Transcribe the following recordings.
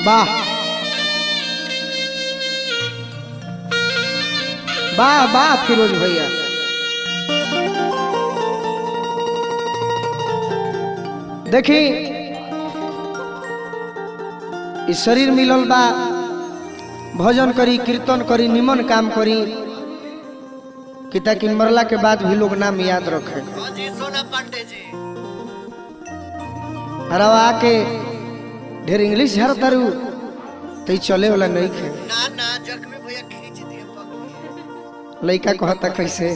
वाह वाह वाह फिरोज भैया। देखी इस शरीर मिलल बा, भजन करी, कीर्तन करी, निमन काम करी, कि ताकि मरला के बाद भी लोग नाम याद रखे। अरे आके ढेर इंग्लिश झाड़ तारू तो चले वाला नहीं खे। लड़का कहता कैसे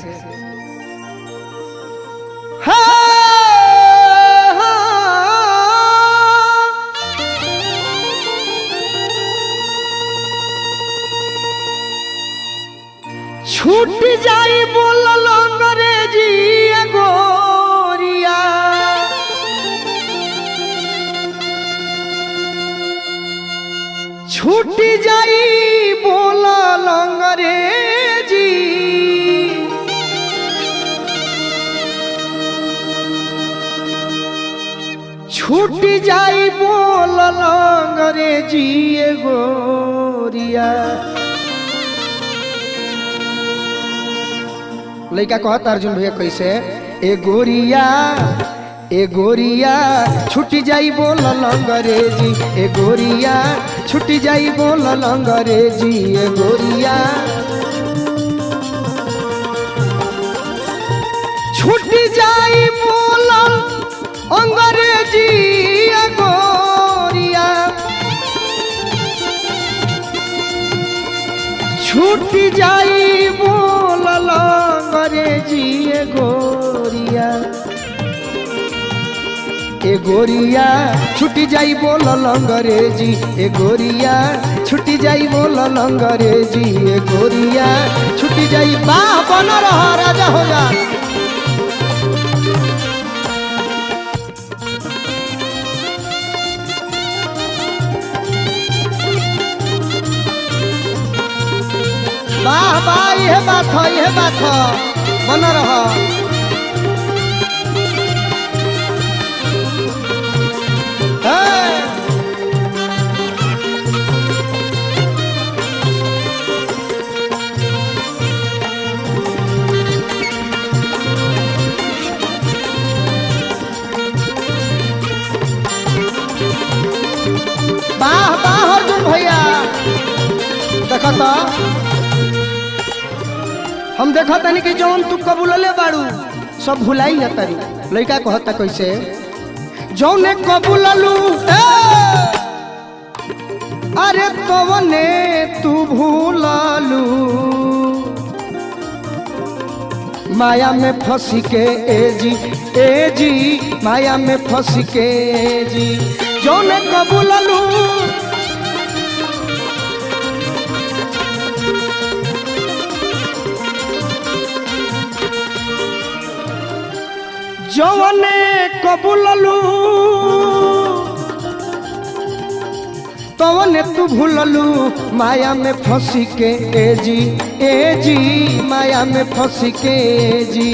छूट जाई बोलल अंग्रेजी गोरिया, छूट जाई बोलल अंग्रेजी, छूट जाई बोलल अंग्रेजी गोरिया। लड़का कहता अर्जुन भैया कैसे ए गोरिया छूट जाई बोलल अंग्रेजी, ए गोरिया छूट जाई बोलल अंग्रेजी, ए गोरिया छूट जाई बोलल अंग्रेजी, ए गोरिया छूट जाई बोलल अंग्रेजी, ए गोरिया, ए गोरिया छुट्टी जाई बोलल अंग्रेजी, ए गोरिया छुट्टी जाई बोलल अंग्रेजी, ए गोरिया छुट्टी जाई। वाह बन रहा राजा हो जा। वाह वाह यह बात है बन रहा। वाह वाह अर्जुन भैया देखा तो हम देखा तनी कि जौन तू कबूलले बाड़ू सब भुलाई न तारी। लड़का कहता कैसे जौने कबूललू अरे तवने तू भूललू, माया में फंसी के ए जी माया में फंसी के जी, जौने कबूललू जौने कबूललू तवने तू भूललू, माया में फंसी के ए जी माया में फंसी के जी।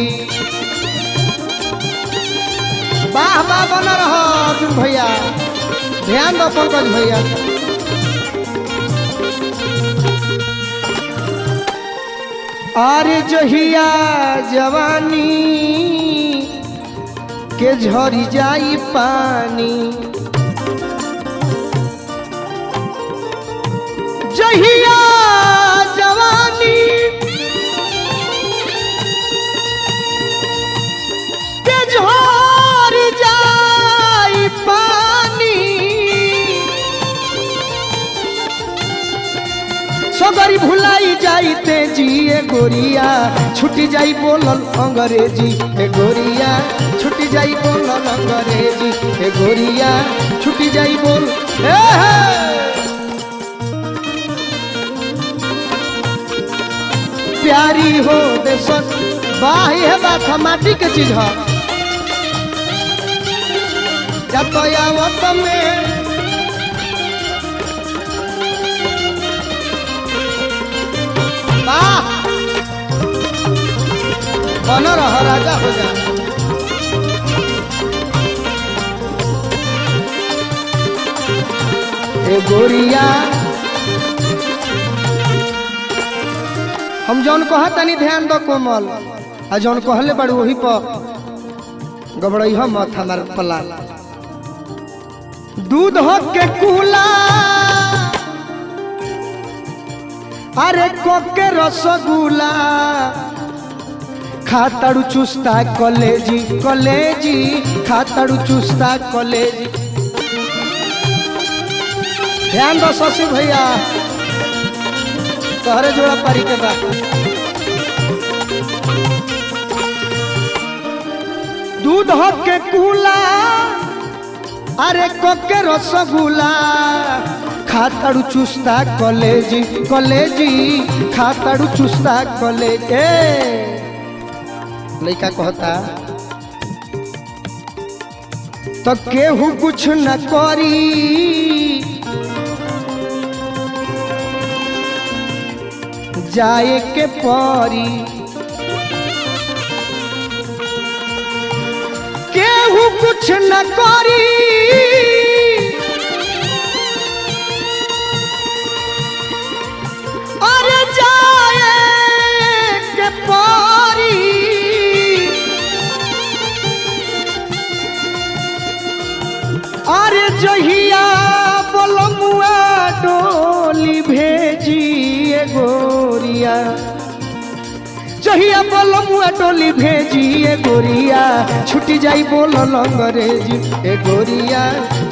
वाह वाह बन रहा अर्जुन भैया, ध्यान दो पंकज भैया। अरे जहिया जवानी के झरी जाई पानी, जहिया जवानी के झरी जाई पानी, सगरी भुलाई जाइते जी, ए गोरिया छुटी जाई बोलल अंग्रेजी, ए गोरिया छुटी जाई बोलल अंग्रेजी, ए गोरिया छुटी जाई बोल। प्यारी हो देश वाह है बात माटी के चीज है। जतयावत में वाह बन रहा राजा हो जा। ए गोरिया। हम जौन कहा तनी ध्यान दो कोमल, आ जौन कहले बड़ू वही पर गबड़ई मत हमार पला। दूध हो के कूला अरे कोके रसगुल्ला खाताड़ू चुस्ता कलेजी कलेजी खाताड़ू चुस्ता कलेजी। ध्यान दो शशि भैया तोहरे जोड़ा पारी के बाद। दूध हो के कूला अरे कोके रसगुल्ला खाताड़ू चुस्ता कलेजी कलेजी खाताड़ू चुस्ता कलेजी। लड़का कहता तो केहू कुछ न करी जाए के परी केहू कुछ न करी अरे जाए के परी अरे जहिया बोलमुआ डोली भेजिए गोरिया जहिया बोलमुआ डोली भेजिए गोरिया छुटी जाई बोल अंग्रेजी ए गोरिया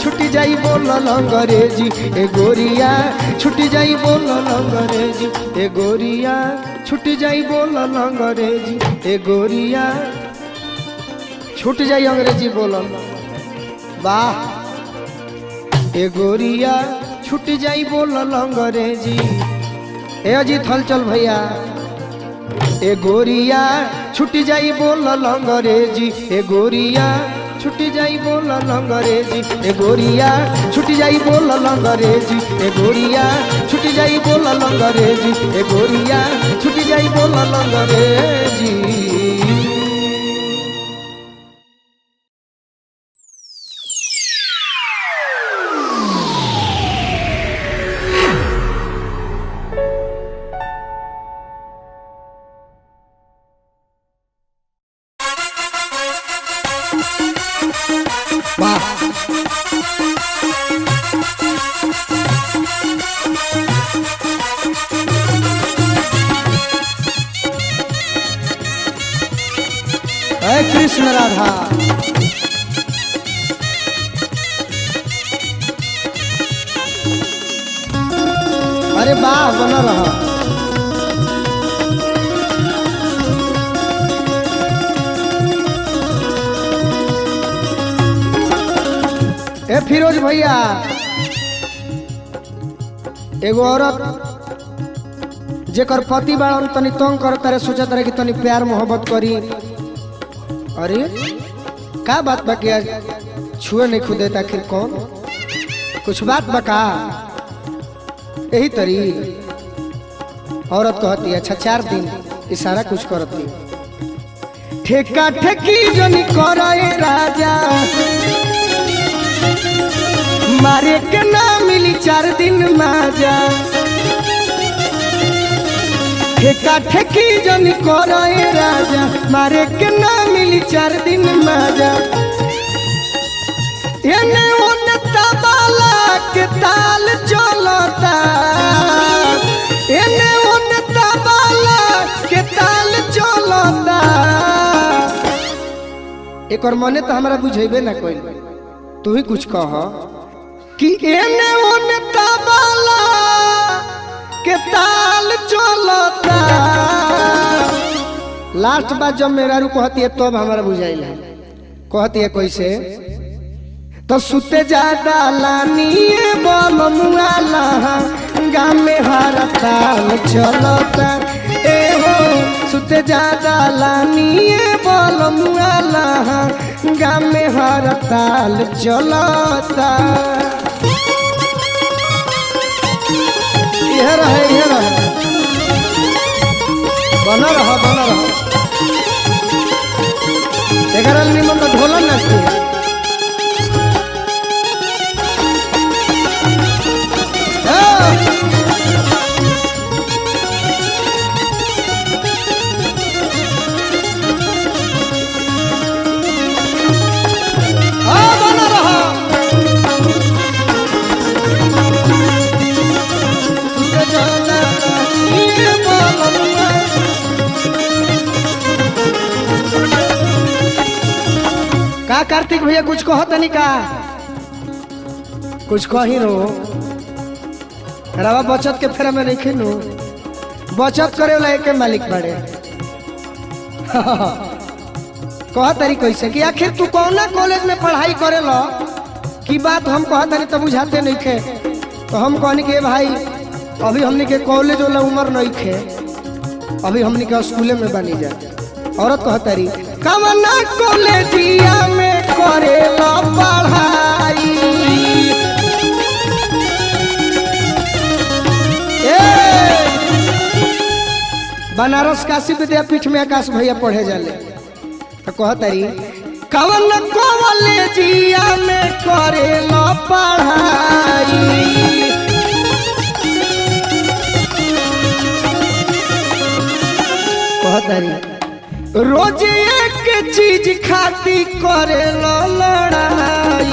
छुटी जाई बोल अंग्रेजी ए गोरिया छुटी जाई बोल अंग्रेजी ए गोरिया छुटी जाई बोल अंग्रेजी ए गोरिया छूट जाई अंग्रेजी बोल। वाह ए गोरिया छूट जाई बोल अंग्रेजी। ए अजीत हलचल भैया ए गोरिया छूट जाई बोल अंग्रेजी ए गोरिया छूट जाई बोल अंग्रेजी ए गोरिया छूट जाई बोल अंग्रेजी ए गोरिया छूट जाई बोल अंग्रेजी ए गोरिया छूट जाई बोल अंग्रेजी। कृष्ण राधा अरे वाह बना रहा। ए फिरोज भैया एगो औरत जेकर पति बाड़न तनी तंग करत रहे सोचत रहे कि तनी प्यार मोहब्बत करी। अरे का बात बा क्या छुए नहीं खुदे आखिर कौन कुछ बात बका यही तरी औरत कहती अच्छा 4 दिन इशारा कुछ करती ठेका ठेकी जनी करे राजा मारे के ना मिली 4 दिन माजा ठेका ठेकी जनी करे राजा मारे के ना मिली 4 दिन माजा। एने ओने तबला के ताल चलता एने ओने तबला के ताल चलता। एक और मने तो हमारा बुझेबे ना कोई तू ही कुछ कह कि एने ओने तबला के ताल चलता। लास्ट बात जब मेरा रू कहती है तब तो हमारा बुझाइल है कहती है कैसे तो सुते ज्यादा लानिए बोल मुआला गाँव में हर ताल चलता। ए हो सुते ज्यादा लानिए बोल मुआला गाँव में हर ताल चलता। यह रहे बना रहा एगारह निमन तो ढोलन नाचती का कार्तिक भैया कुछ कहो तनी का कुछ कही रो रवा बचत के फेरा में नहीं नु बचत करे वाला एक मालिक बड़े कह तारी कैसे कि आखिर तू कौना कॉलेज में पढ़ाई करे लो की बात हम कह तारी तो बुझाते नहीं खे तो हम कहनी के भाई अभी हमने के कॉलेज वाला उम्र नहीं खे अभी हमने के स्कूले में बनी जा औरत कह तारी कवना कॉलेजिया में करे लो पढ़ाई बनारस काशी विद्यापीठ में आकाश भैया पढ़े जाले तो कह तारी कवन कॉलेजिया में करे लो पढ़ाई कह तारी रोज एक चीज खाती करे लो लड़ाई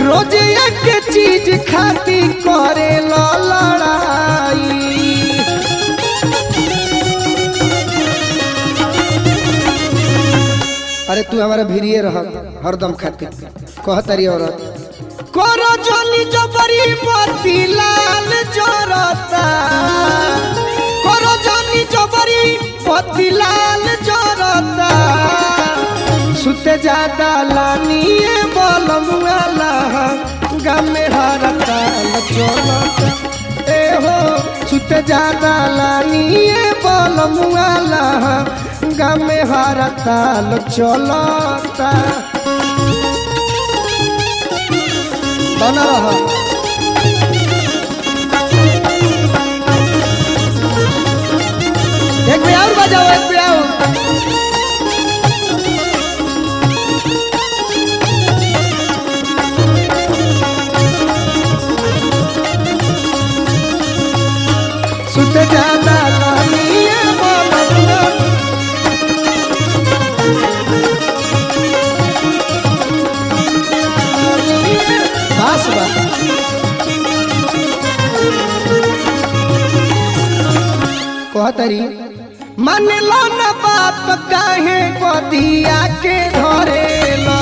रोज एक चीज खाती करे लो लड़ाई अरे तू हमारा भिड़िए रह हरदम खाती कह तारी औरत करो जनी जबरी मोती लाल जोरता करो जनी जबरी मोती लाल जोरता सुते ज्यादा लानिए बोलमुआला गमे हरता चलता ए हो सुते ज्यादा लानिए बोलमुआला गमे हरता चलता बना रहा एक पे और बजाओ एक पे और सुते ज्यादा लानिए बोलमुआ कहतरी मन लो न बात काहे गोदिया के धरे लो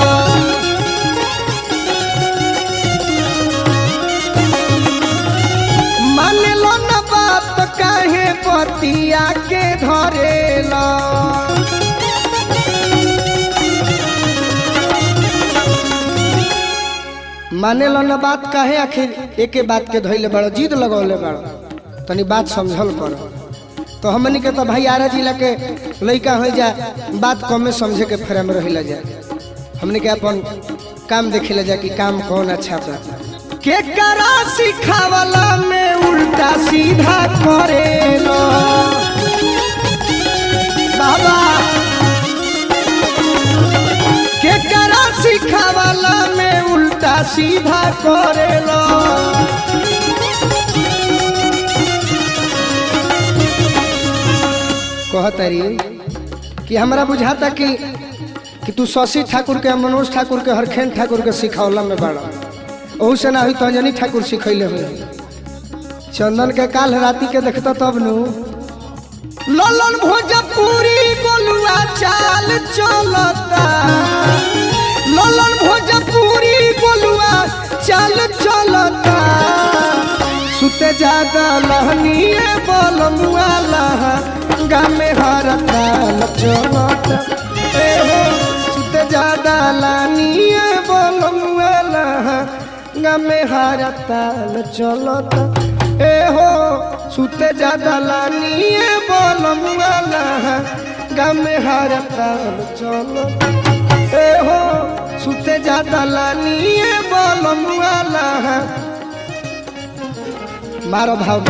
मन लो न बात काहे गोदिया के धरे लो माने लो न बात काहे आखिर एके बात के धइले बड़ो जिद लगौले बड़ो तनी बात समझल करो तो हमनी के तो भाई आरा जिला के लइका हो जा बात कमे समझे के फेरा में रहिला जा हमनी के अपन काम देखेला जा कि काम कौन अच्छा बा के करा सिखावला में उल्टा सीधा करेलो बाबा के करा सिखावला में उल्टा सीधा करेलो कहतरी कि हमरा बुझाता कि तू शशि ठाकुर के मनोज ठाकुर के हरखेन ठाकुर के सिखौला में बड़ा ओहू से ना हुई तो अंजनी ठाकुर सिखैले हुई चंदन के काल राती के देखता तब नु ललन भोजपुरी गोलुआ चाल चलता ललन भोजपुरी गोलुआ चाल चलता सुते ज्यादा लहनिए बोलमुआला गामे हरता चलता ए हो सुते ज्यादा लानिए बोलमुआला गामे हरता चलता ए हो सुते ज्यादा लानिए बोलमुआला गामे हरता चलता ए हो सुते ज्यादा लानिए बोलमुआला मारो भाव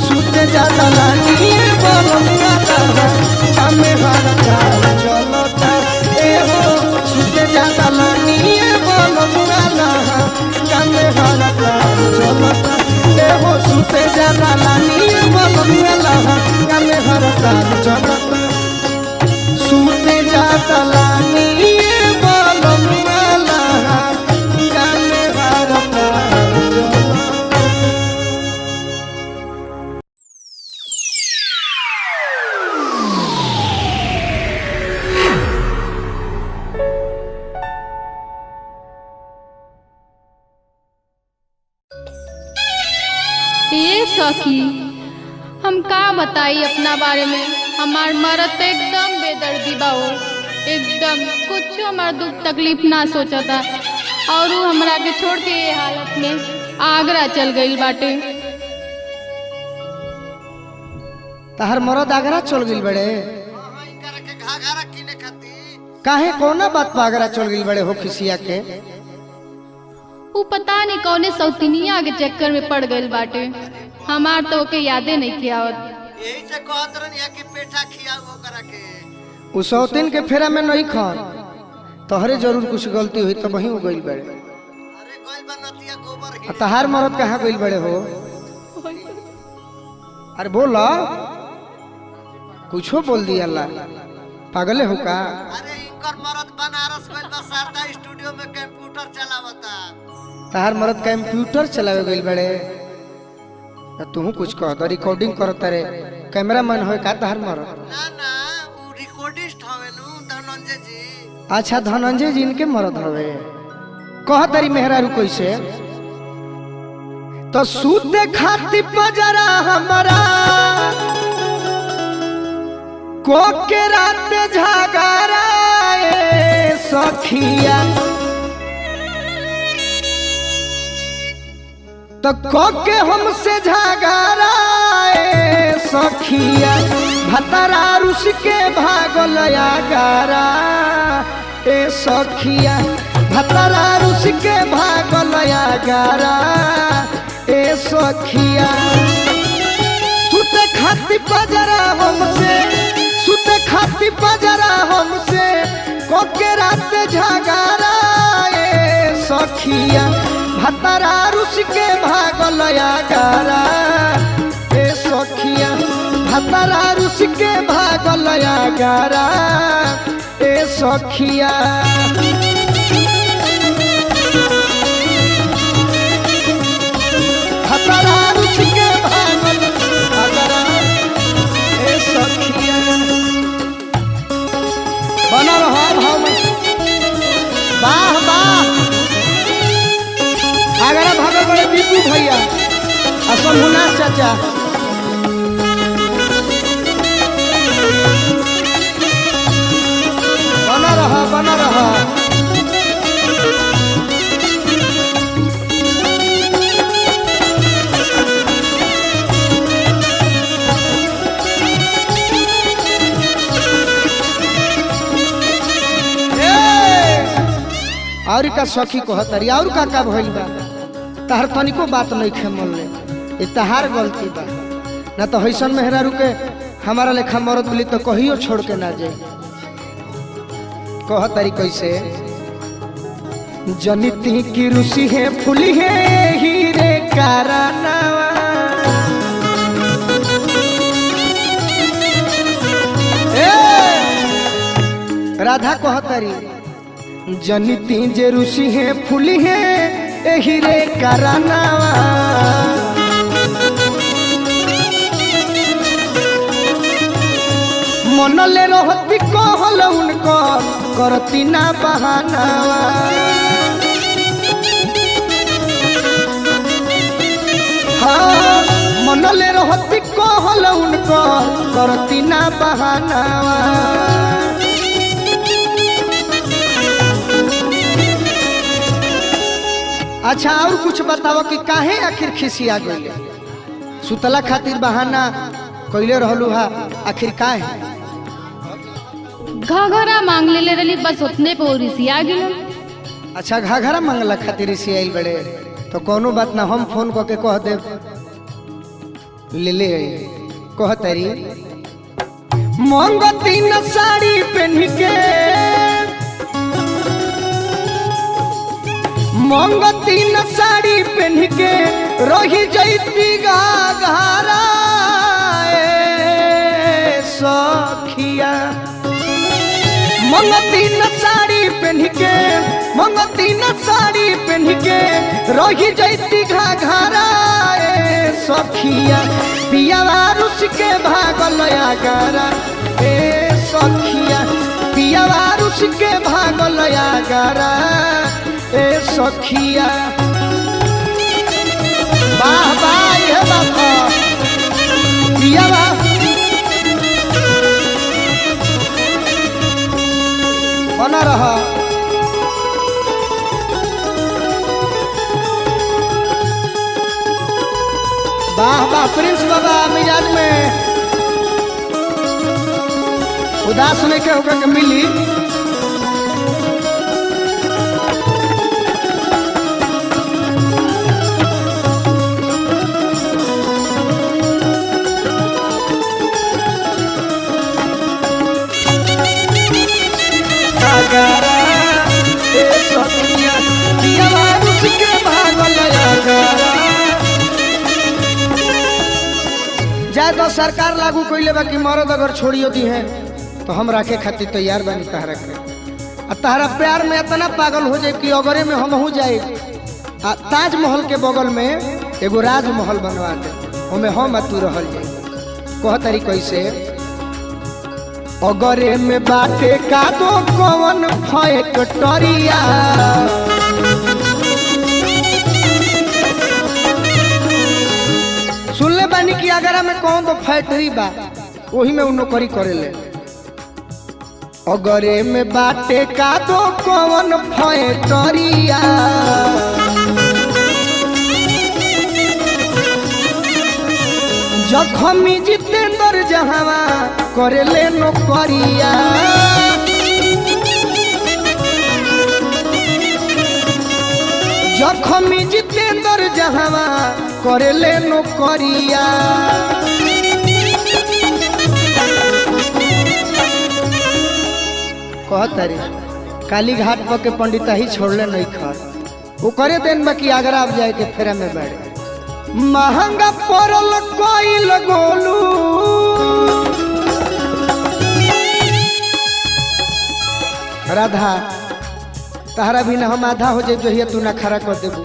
सुते ज्यादा लानिए बोलमुआला गामे हरता चलता ए हो सुते ज्यादा लानिए बोलमुआला गामे हरता चलता ए हो सुते ज्यादा लानिए बोलमुआला गामे हरता चलता सुते ज्यादा लानिए बोलमुआला गामे हरता सखी, हम का बताई अपना बारे में। हमार मरद तो एकदम बेदर्दी बा हो, एकदम कुछ हमार दुख तकलीफ ना सोचता और वो हमरा के छोड़ के ये हालत में आगरा चल गई बाटे। तहर मरद आगरा चल गई बड़े? काहे कोना बात पर आगरा चल गई बड़े हो खिसिया के? वो पता नहीं कौने सौतिनिया के चक्कर में पड़ गई बाटे। हमार तो ओके यादे नहीं किया। यही से कहत रहनी है कि पेठा खियाओ ओकरा के। उ सौतिन के फेरा में नहीं खान, तोहरे जरूर कुछ गलती हुई तो वही हो गई बड़े। अरे गइल बनतिया गोबर ही। तहार मरद कहाँ गई बड़े हो? अरे बोला, कुछो बोल दिया अल्लाह, पागले हो का? अरे इनकर मरद बनारस गइल बा, शारदा स्टूडियो में कंप्यूटर चलावता। तहार मरद कंप्यूटर चलावे गई बड़े? तू कुछ कह तो रिकॉर्डिंग करत रे, कैमरा मैन हो का तहार मरद? ना ना, उ रिकॉर्डिस्ट हवे नु धनंजय जी। अच्छा धनंजय जी इनके मरद हवे। कह तारी मेहरारू कैसे? तो सूते खाती पजरा हमारा को के रात झगड़ा सखिया, तो को के हमसे झगड़ा सखिया, भतरा रुस के भागल आगरा ए सखिया, भतरा रुस के भागल आगरा ए सखिया। सुते खाती पजरा हमसे, सुते खाती पजरा हमसे को के रात झगड़ा ए सखिया, भतरा रुस के भागल आगरा ए सखिया, भतरा रुस के भागल आगरा ए सखिया। भतरा रुस के भागल आगरा ए सखिया। बना रहा भाव में, वाह वाह। आगरा भागल बड़े दीपू भैया, असल हुना चाचा। बना रहा, बना रहा। और का सखी कहतरी और का भइल बा? तहार तनिको बात नहीं खे मन ले, ये तहार गलती बा। ना तो हैसन मेहरारू के हमारा लेखा मरद मिली तो कहियो छोड़ के ना जाए। कहतरी कैसे? जनिती की रुसी है फुली है हीरे कारनावा, राधा कहतरी जनिती जे रुसी है फुली है एही रे कारनावा, मनले रहती कहल उनको करती ना बहानावा। हाँ मनले रहती कहल उनको करती ना बहानावा। अच्छा और कुछ बताओ कि काहे आखिर खिसिया गइले? सुतला खातिर बहाना कइले रहलू हा, आखिर काहे? घघरा मांग ले रही, बस उतने पे रिसिया गेल। अच्छा घघरा मांगला खातिर रिसियाइल बड़े? तो कोनो बात ना, हम फोन करके कह दे ले ले। कह तरी मंगती न साड़ी पहन के, मंगती न साड़ी पहन के रही जैती घघरा सखिया। मंगती न साड़ी पहन के, मंगती न साड़ी पहन के रही जैती घघरा सखिया। पियावा रुस के भागल आगरा ए सखिया, पियावा रुस के भागल आगरा ए सखिया। वाह वाह ये बात पियावा बना रहा वाह वाह प्रिंस बाबा मिजाज में उदास नहीं के होकर के मिली जाए तो सरकार लागू कैले बा कि मर्द अगर छोड़ियो दी है तो हम रखे खातिर तैयार बानी तहरा के आ तहरा प्यार में इतना पागल हो जाए कि अगरे में हम हो जाए आ ताजमहल के बगल में एगो राजमहल बनवा दे ओमे हम तू रहल जाए कह तरी कैसे अगरे में बाटे का दो कौन फैक्टरिया सुन ले बानी कि अगरा में कौन तो फैक्ट्री बा वही में उ नौकरी करेले अगरे में बाटे का दो कौन फैक्टरिया जखमी जितेंद्र जहावा करेले नौकरिया जखमी जितेंद्र जहावा करेले नौकरिया कहतरी काली घाट पर के पंडिता ही छोड़ले नहीं खर वो करे देन बाकी आगरा अब जाए के फेरा में बैठ महंगा पड़ल कोइल गोलू राधा तहरा भी ना हम आधा हो जाए जो तू ना खड़ा कर देबू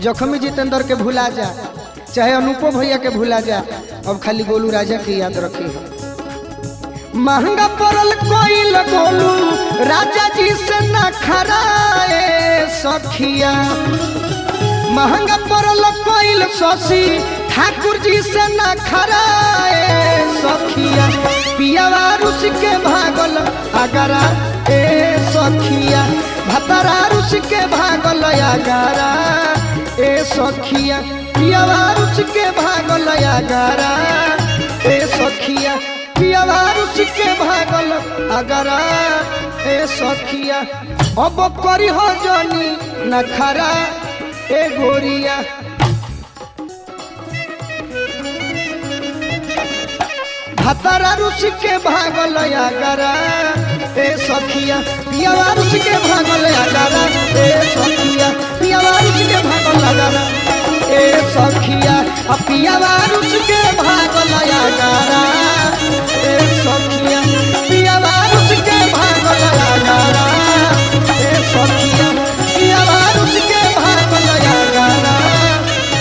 जखमी जितेंद्र के भुला जा चाहे अनूपो भैया के भुला जा अब खाली गोलू राजा की याद रखी है महंगा पड़ल कोइल गोलू राजा जी से ना खराए सखिया महंगा पड़ल कोइल शशि ठाकुर जी से ना खराए सखिया पियावा रुस के भागल अगरा ए सखिया भतरा रुस के भागल अगरा ए सखिया पियावा रुस के भागल अगरा ए सखिया पियावा रुस के भागल अगरा ए सखिया अब करी हो जनी नखरा ए गोरिया भतरा रुस के भागल अगरा ए सखिया पियावा रुस के भागल अगरा ए सखिया पियावा रुस के भागल अगरा ए सखिया पियावा रुस के भागल अगरा ए सखिया पियावा रुस के भागल अगरा ए सखिया पियावा रुस के भागल अगरा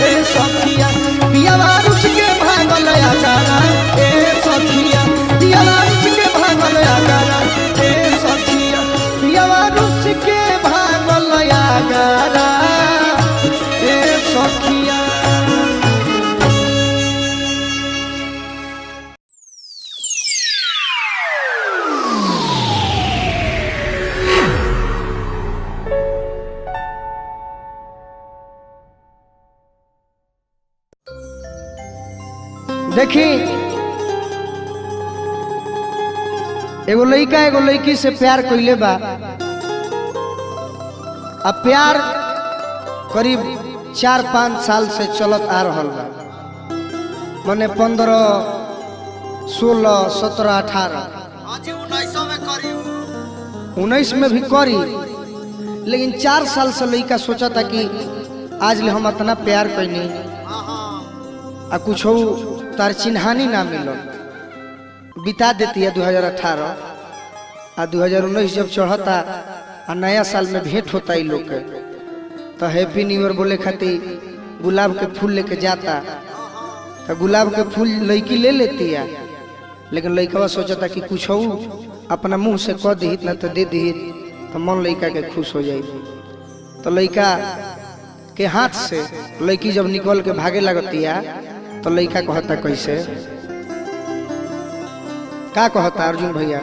ए सखिया पियावा रुस के भागल अगरा ए सखिया पियावा रुस के भागल अगरा ए सखिया पियावा रुस के भागल अगरा ए सखिया देखी एगो लड़का एगो लड़की से प्यार कइले बा अब प्यार करीब 4-5 साल से चलत आ रहल बा मने 15, 16, 17, 18 हाजी 19 में करी 19 में भी करी लेकिन 4 साल से लड़का सोचा था कि आज ले हम इतना प्यार कैनी आ कुछ तार चिन्हानी ना मिलो बिता देती है 2018 आ 2019 जब चढ़ता आ नया साल में भेंट होता ही लोग के तो हैप्पी न्यू ईयर बोले खातिर गुलाब के फूल लेके जाता तो गुलाब के फूल लड़की ले लेती है लेकिन लड़का सोचता कि कुछ अपना मुंह से कह दी ना तो दे दी तो मन लड़का के खुश हो जाए तो लड़का के हाथ से लड़की जब निकल के भागे लगती है तो लड़का कहता कैसे का कहता अर्जुन भैया,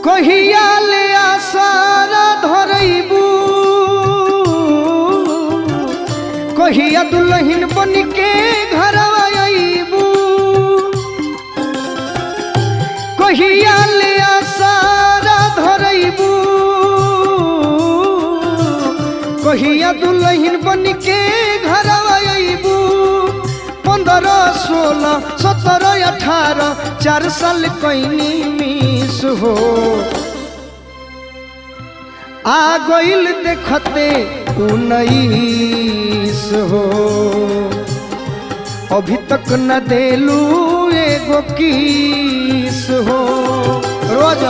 कहिया ले आसारा धरैबू, कहिया दुल्हन बन के घर आईबू, कहिया ले आसारा धरैबू, कहिया दुल्हन बन के घर आईबू। 15, 16, 17, 18 4 साल कैनी मिस हो, आ गइल देखते 19 हो, अभी तक न देलू एगो किस हो। रोज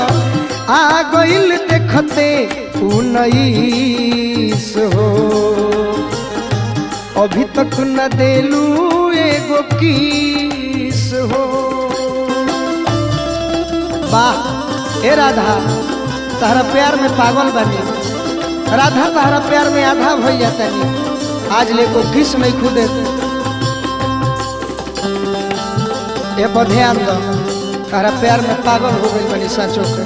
आ गइल देखते 19 हो, अभी तक न देलू एगो किस हो। वाह ए राधा, तहरा प्यार में पागल बनी, राधा तहरा प्यार में आधा भई जातनी, आज ले को किस नहीं खुदे। ये ध्यान दो, तहरा प्यार में पागल हो गई बनी सचो के।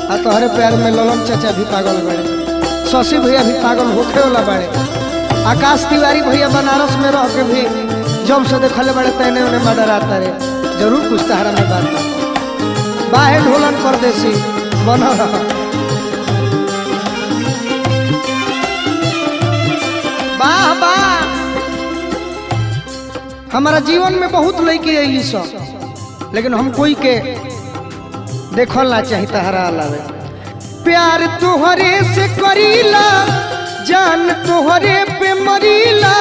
आ तोहरे प्यार में ललन चाचा भी पागल बड़े, शशि भैया भी पागल होखे वाला बड़े, आकाश तिवारी भैया बनारस में रह के भी जब से देखले बड़े तैने उन्हें मर्डर आता रे। जरूर कुछ तहरा में बात बाहे ढोलन परदेसी बना रहा। वाह वाह, हमारा जीवन में बहुत लड़की है सब, लेकिन हम कोई के देखल ना चाहिए तहरा अलावे। प्यार तोहरे से करीला, जान तोहरे पे मरीला,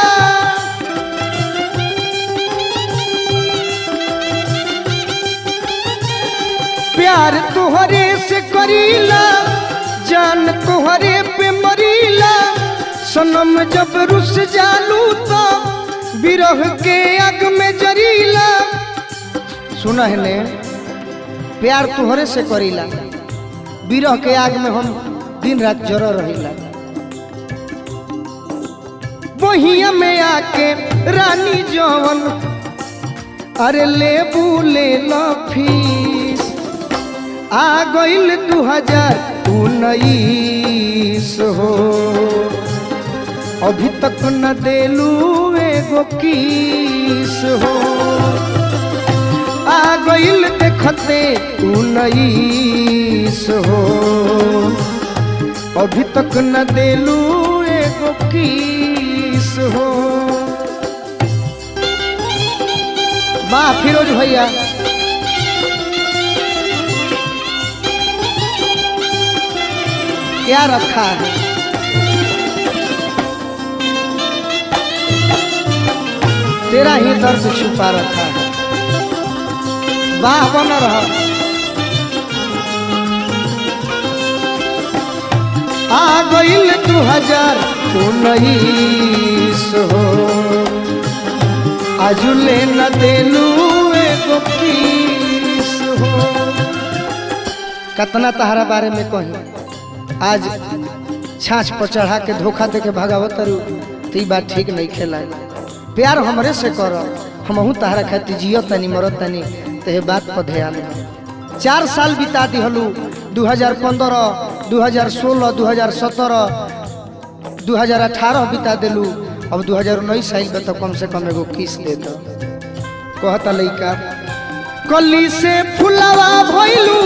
प्यार तोहरे से करीला, जान तोहरे पे मरीला। सनम जब रुस जालू तो बिरह के आग में जरीला। सुना है ने, प्यार तोहरे से करीला, बिरह के आग में हम दिन रात जर रहीला। बहिया में आके रानी जवन, अरे लेबू ले लो फीस, आ गइल 2019 हो, अभी तक न देलू एगो किस हो। आ गइल देखते 19 हो, अभी तक न देलू एगो किस हो। वाह फिरोज भैया, क्या रखा है, तेरा ही दर्द छुपा रखा है। वाह बन रहा, आ गइल 2019 हो, आजुले न देलू एगो किस हो। कतना तहरा बारे में कही, आज छाछ पर चढ़ा के धोखा दे के भगावत रू, तो बात ठीक नहीं खेला। प्यार हमरे से कर, हमहू तहरा खातिर जियो तनी मरत तनी, तो बात पर ध्यान दे। 4 साल बिता दिहलू, 2015, 2016, 2017, 2018 बिता दिलू, अब 2019 आइल बा, तो कम से कम एगो किस दे दो। कहता लइका, कली से फुलावा भइलू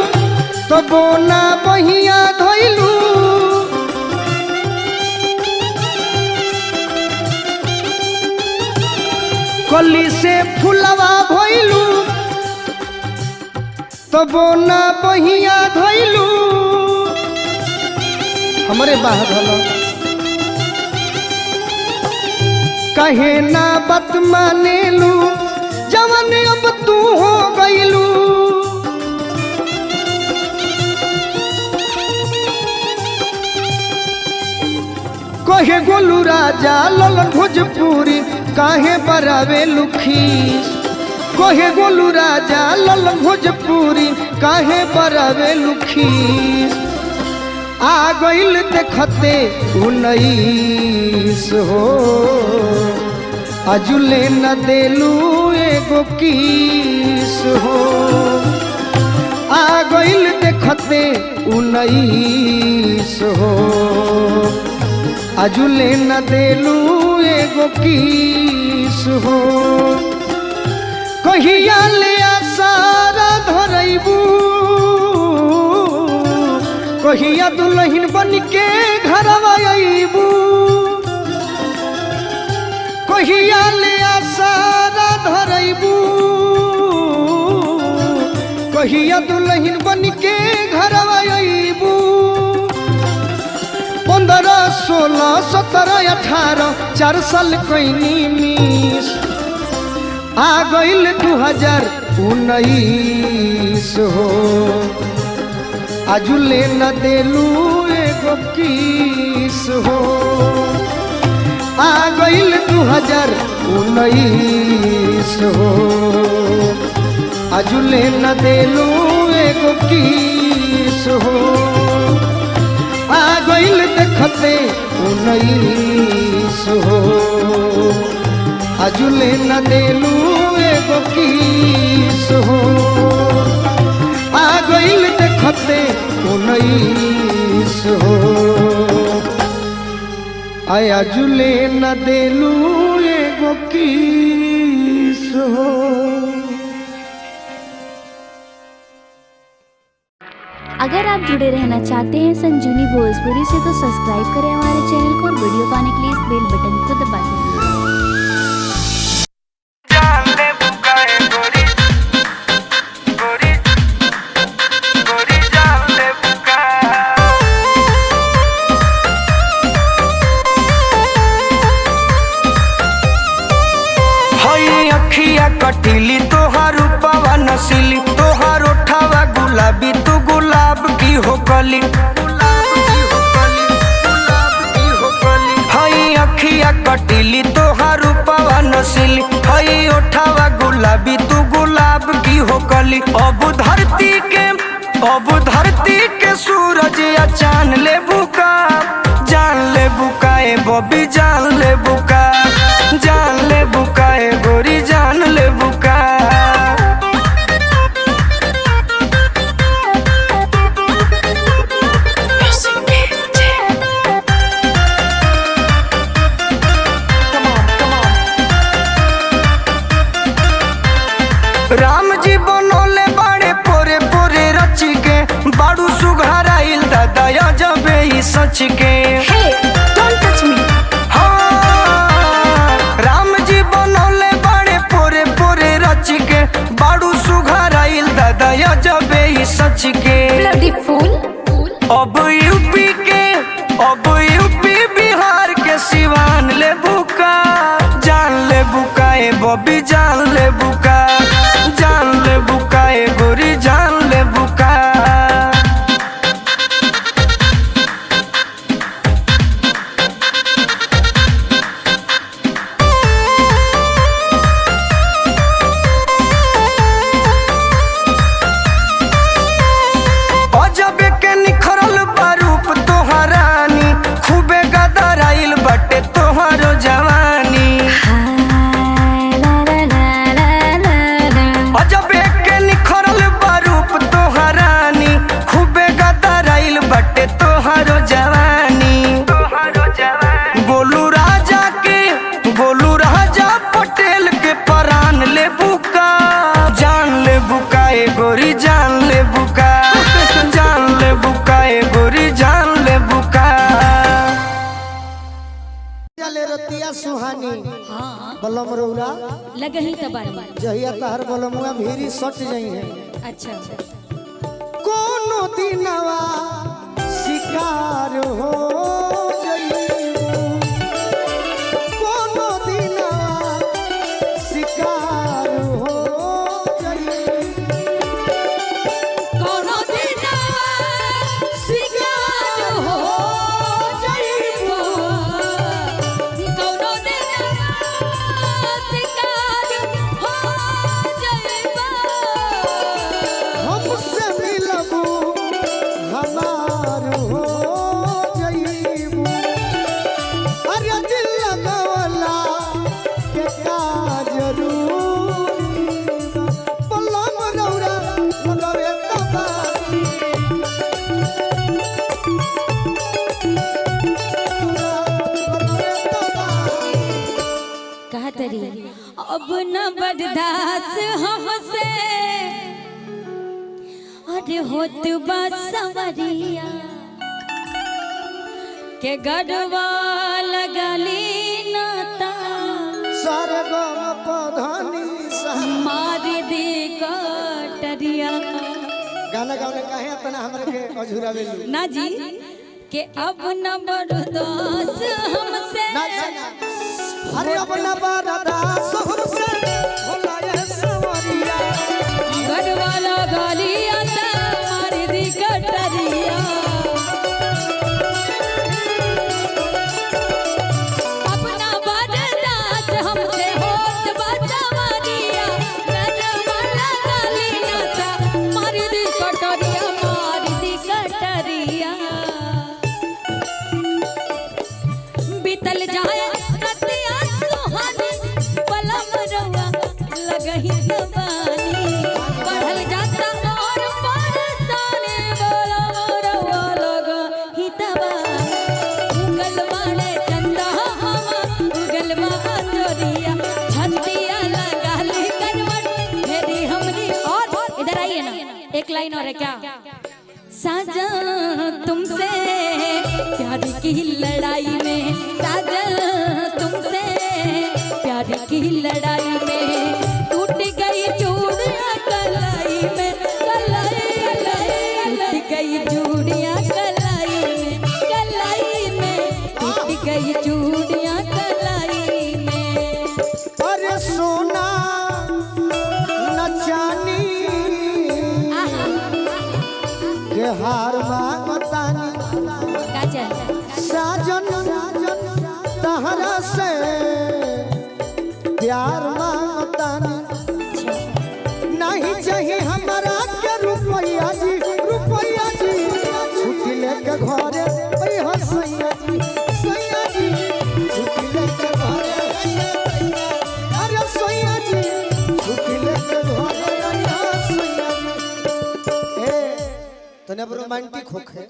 तो बोना बहिया धइलू, कली से फुलावा भइलू तो बोना बहिया धइलू। हमरे बाह धलो, कहे ना बात मानेलू, जवन अब तू हो गइलू। कहे गोलू राजा ललन भोजपुरी, काहे बरावे लुखीस। कहे गोलू राजा ललन भोजपुरी, काहे बरावे लुखीस। आ गइल देखते 19 हो, अजुले न देलू एगो किस हो आ गइल देखते 19 हो अजुले न देलू एगो किस हो कहिया ले आसारा धरैबू कहिया दुल्हन बन के घरवा अइबू कहिया ले आसारा धरैबू कहिया दुल्हन बन के घरवा अइबू 15, 16, 17, 18 4 साल कैनी मिस आ गइल 2019 हो अजुले न देलू एगो किस हो आ गइल 2019 हो अजुले न देलू एगो किस हो आ गइल देखते 19 हो अजुले न देलू एगो किस हो आ गइल देखते 19 हो आय अजुले न देलू एगो किस हो। अगर आप जुड़े रहना चाहते हैं संजीवनी भोजपुरी से तो सब्सक्राइब करें हमारे चैनल को और वीडियो पाने के लिए इस बेल बटन को दबा दें। कटीली तोहार रूपवा नसीली तोहार ओठावा गुलाबी तू गुलाब की हो कली हई अखिया कटीली तोहार रूपवा नसीली हई ओठावा गुलाबी तू गुलाब की हो कली अब धरती के सूरज या चांद ले बुका जान ले बुकाए बॉबी जान ले बुका जान ले बुकाए गोरी जान ले बुका राम जी बनोले बाड़े पोरे पोरे रची के बाड़ू सुघराइल दादा जबे ही सच के Hey, don't touch me. Ram ji बनोले बाड़े पोरे पोरे रच के बाड़ू सुघराइल दादा जबे ही सच के Bloody fool. अब यूपी बिहार के सिवान ले बुका जान ले बुकाए बॉबी जान ले बुका जान ले बुकाए गोरी जान ले बुका अजबे के निखरल बारूप तोहरानी खूबे गदराइल बटे तोहरो जवानी अजबे के निखरल बारूप तोहरानी खूबे गदराइल बटे तोहरो जवानी गोलू राजा पटेल के परान ले बुका जान ले बुकाए गोरी जान ले बुका जान ले बुकाए गोरी जान ले बुका चले रतिया सुहानी बलम रौरा लगही तबारी। जहिया तहर बलमुआ भीरी सट जाई है अच्छा कोनो दिनवा शिकार हो जाइबू कोनो दिनवा शिकार हो जाइबू कोनो दिन शिकार हो जाइबू कोनो दिन शिकार हो जाइबू हमसे मिलबू हमार हो जाइबू बर्दाश्त हमसे अरे होत बसवरिया के गढ़वा लगली नाता सरगम पधनी सा मार दी कटरिया। गाना गाने काहे इतना हमरे के अधूरा बेलू ना जी के अब न बर्दाश्त हमसे ना अरे अपना बर्दाश्त हमसे होला ये सवरिया गढ़वा लगली नाता मार दी कटरिया। बीतल जाए रतिया सुहानी पलम रवा लगही जवानी बढ़ल जाता और परेशानी बलम रवा लगही जवानी उगल बाड़े चंदा हम उगल बहादुरिया छतिया लगाली करवट मेरी हमरी। और इधर आइए ना एक लाइन और है क्या। साजन तुमसे प्यार की लड़ाई में साजन तुमसे प्यार की लड़ाई में टूट गई चूड़ियां कलाई में कलाई टूट गई चूड़ियां कलाई में टूट गई चूड़ियां कलाई में। अरे सोना न चांदी के हार मांगतानी साजन तहरा से प्यार मांगतानी नहीं चाहिए हमारा के रुपया जी छुट्टी लेके घरे हो सैया जी छुट्टी लेके घरे अरे सैया जी छुट्टी लेके घरे सैया जी ए तने रोमांटिक होखे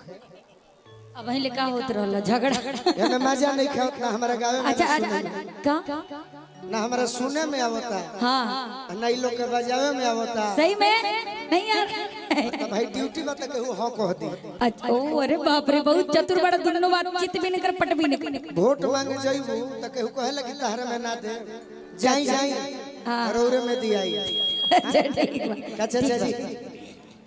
अब वही लिखा होत रहला झगड़ा एमे मजा नहीं खे उतना हमारा गावे में अच्छा का ना हमारा सुने में आवता हाँ ना ई लोग के बजावे में आवता सही में नहीं यार तो भाई ड्यूटी बता के हां कह दी। अच्छा ओ अरे बाप रे बहुत चतुर बड़ा दुनो बात चित भी नहीं कर पट भी नहीं वोट मांगे जाइबू त केहू कहेला कि तहरा में ना दे जाई हां अरोरे में दियाई। अच्छा ठीक बा चाचा जी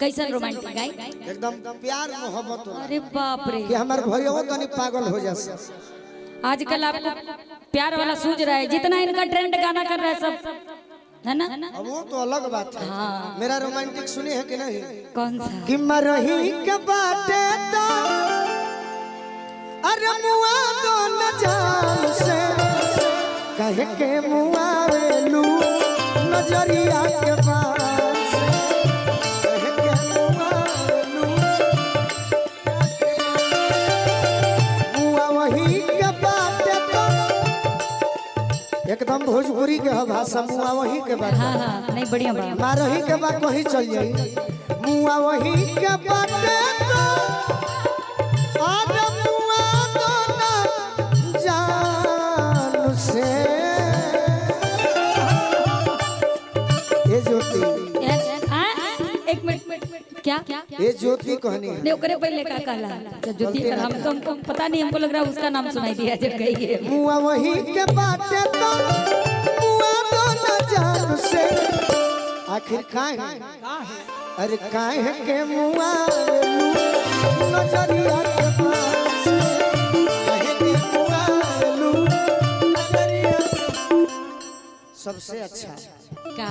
कैसन रोमांटिक गाई एकदम प्यार मोहब्बत होला अरे बाप रे कि हमार भैया तनी पागल हो जासे। आजकल आपको प्यार वाला सूझ रहा है जितना इनका ट्रेंड गाना कर रहा है सब है ना। अब वो तो अलग बात है। हाँ। मेरा रोमांटिक सुनी है कि नहीं कौन सा कि मरही के बाटे तो अरे मुआ तो न जान से कहे के मुआ वेलू नजरिया के पास से कहे के मुआ वेलू मुआ वही के बाटे तो एकदम भोजपुरी के भाषा मुआ वही के बात हाँ हाँ नहीं बढ़िया बढ़िया मारही के बात वही चल जाई मुआ वही के बाटे तो आदम मुआ तो ना जान से ये ज्योति एक मिनट क्या ये ज्योति कहनी है नहीं ओकरे पहले का कहला ज्योति कर हमको पता नहीं हमको लग रहा है उसका नाम सुनाई दिया जब गई है मुआ वही के बाटे तो मुआ तो ना जान से आखिर काहे अरे काहे के मुआ वेलू नजरिया के पास काहे के मुआ वेलू नजरिया सबसे अच्छा का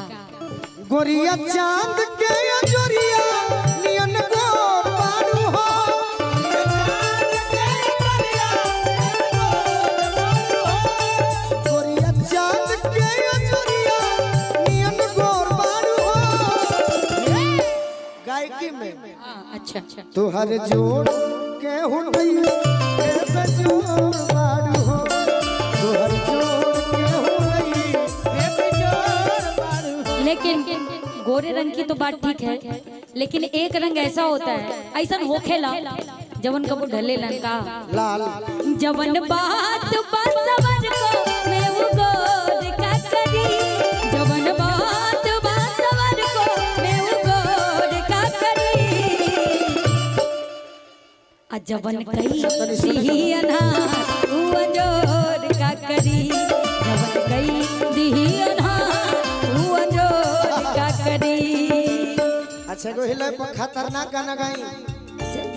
गोरिया चांद के जोरिया नियन गोर बारू हो गोरिया चांद के जोरिया नियन गोर बारू हो गायकी में अच्छा अच्छा तोहर जोड़ के हुंडई के बेजोड़ बारू हो तोहर जोड़ के हुंडई के बेजोड़ बारू हो। लेकिन गोरे रंग की तो बात ठीक है लेकिन एक रंग ऐसा होता है ऐसा होखेला जवन कबो ढले लंका लाल जवन बात बसवन को मैं वो गोर का करी जवन बात जबन कई दिहियना हुआ जोर का करी जबन कई दिहियना हुआ जोर का करी। अच्छा एगो हिले पर खतरनाक गाना गाई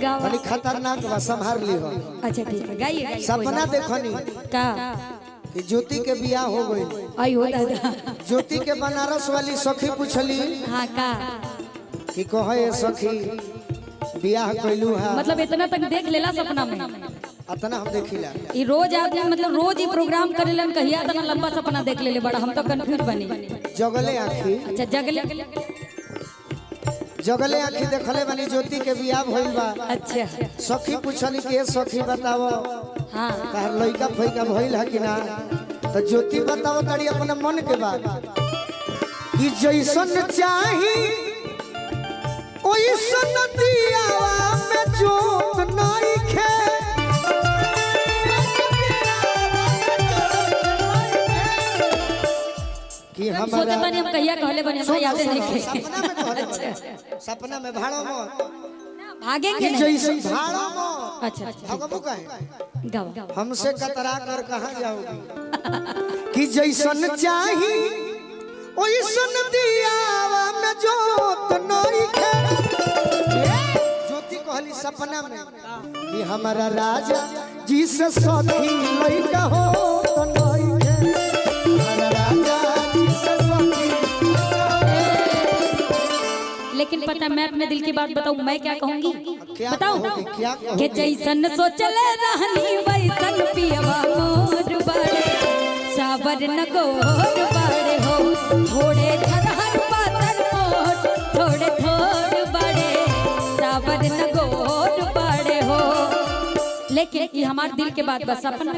गावा खाली खतरनाक बा संभार ली हो। अच्छा ठीक है गाइए सपना देखनी का कि ज्योति के बियाह हो गई। आई हो दादा ज्योति के बनारस वाली सखी पूछली हाँ का कि कहे सखी बियाह कैलू है मतलब इतना तक देख लेला सपना में अतना हम देखिला ये रोज आदमी मतलब रोज ही प्रोग्राम करेलन कहिया तना लंबा सपना देख ले बड़ा हम तो कंफ्यूज बनी। जगले आँखी अच्छा जगले आँखी देखले बनी ज्योति के बियाह भइल बा। अच्छा सखी पूछली कि सखी बताओ हाँ तार लइका फइका भइल है कि ना। तो ज्योति बताओ तारी अपना मन के बात कि जैसन चाही ओइसन दियावा में जोत नइखे कि सोचे हमारा तनी हम कहिया कहले बनी हमरा याद नहीं सपना में कहले सपना में भाड़ो में भागेंगे कि जैसन भाड़ो में अच्छा भगबो कहे गावा हमसे कतरा कर कहाँ जाओगी कि जैसन चाही ओइसन दियावा में जोत नइखे। ज्योति कहली सपना में कि हमारा राजा जी से सखी लइका हो तो नइखे। हमारा राजा जी से सखी लेकिन पता मैं अपने दिल की बात बताऊं मैं क्या कहूंगी क्या बताऊं कहोगी, क्या कहोगी? कि जैसन सोचले रहनी वैसन पियवा मोर बड़े साबर न गोर बड़े हो थोड़े खरहर पातर मोर थोड़े थोड़ बड़े साबर न गोर बड़े हो। लेकिन ये हमारे दिल के बात बस अपन